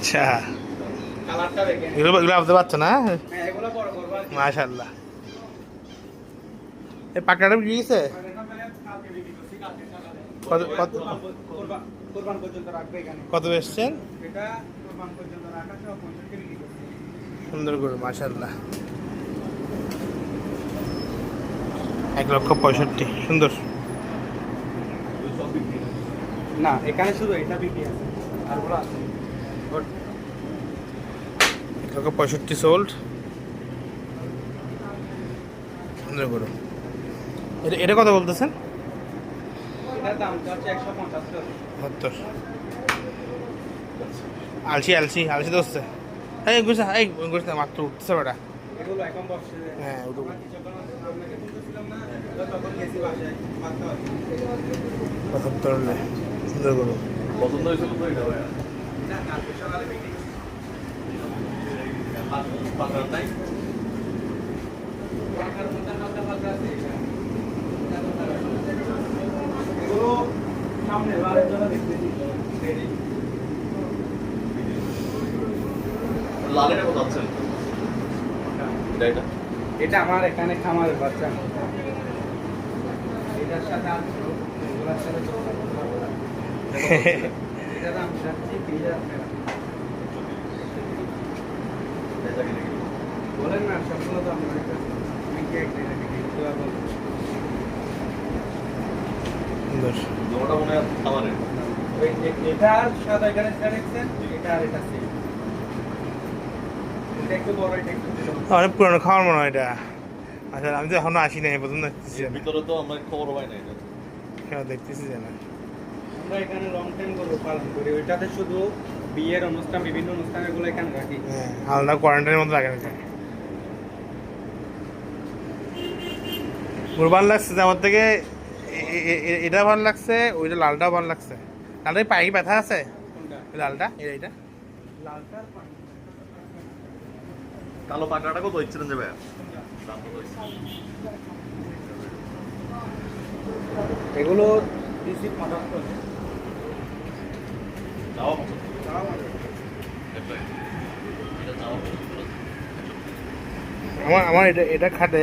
আচ্ছা, কালারটা দেখেন। এগুলো আপনি পাচ্ছেন না? হ্যাঁ, এগুলো বড় করবো আর কি। মাশাআল্লাহ। এই পাকড়াটা বিক্রি গেছে? কালকে বিক্রি করছি, কালকে সকালে। কত কোরবান পর্যন্ত রাখবে এখানে। কত বেচছেন? এটা কোরবান পর্যন্ত রাখা সহ 50 কে বিক্রি করছি। সুন্দর করে মাশাআল্লাহ। 1,65,000 সুন্দর। না, এখানে শুধু এটা বিক্রি আছে, আর ওগুলো আছে। 1,65,000 সোল্ড। সুন্দর করে। এটা কত বলতেছেন? এটার দাম হচ্ছে 175। 70। আলসি দোস্ত। এই গুছা মাত্র উঠছে বেটা। এগুলো এখন বসছে। হ্যাঁ, ওটা আমরা কিছুক্ষণ আপনাকে বলতেছিলাম না, তখন গেছি বাসায় ভাত খাওয়াতে। 75 সুন্দর করে। পছন্দ হয়েছিল তো এটা ভাইয়া? এটা কালকে সকালে বিক্রি করছি। পাতার নাই? টাকার মধ্যে হালকা পাতলা আছে এটা। এগুলো সামনে বারের জন্য দেখতেছি রেডি। লালেটা কত আছেন? এটা এটা আমার এখানে খামারের বাচ্চা। এটার সাথে আর এগুলোর সাথে এটা দাম যাচ্ছে 30,000 টাকা। বলেন না, সবগুলো তো আমার কাছে। আমি কি একটা বিক্রি করতে পারবো? সুন্দর। দুটোটা মনে হয় খামারের। ওই এটা আর সাদা এখানে দেখছেন, এটা আর এটা সেম। এটা একটু বড়, এটা একটু ছোট। অনেক পুরনো খাওয়ার মনে হয় এটা। আচ্ছা, আমি তো এখনো আসি নাই, প্রথম দেখতেছি না। ভিতরে তো আমরা খবর পাই না এটা। কেন দেখতেছি না? আমরা এখানে লং টাইম গরু পালন করি। ওইটাতে শুধু বিয়ের অনুষ্ঠান, বিভিন্ন অনুষ্ঠানগুলো এখানে রাখি। হ্যাঁ, আলাদা কোয়ারেন্টাইনের মতো লাগে না। কুরবান লাগছে যে আমার থেকে এটা ভালো লাগছে, ওইটা লালটাও ভালো লাগছে। লালটাই পায়ে ব্যথা আছে? কোনটা? এই লালটা এটা লালটার পানি। কালো পাকড়াটা কত ইচ্ছিলেন যে ভাইয়া? দাম কত হয়েছে? এগুলো দিছি 75। চাওয়া কত? তাও আমাদের। এটা চাওয়া কত? আমার এটা খাটে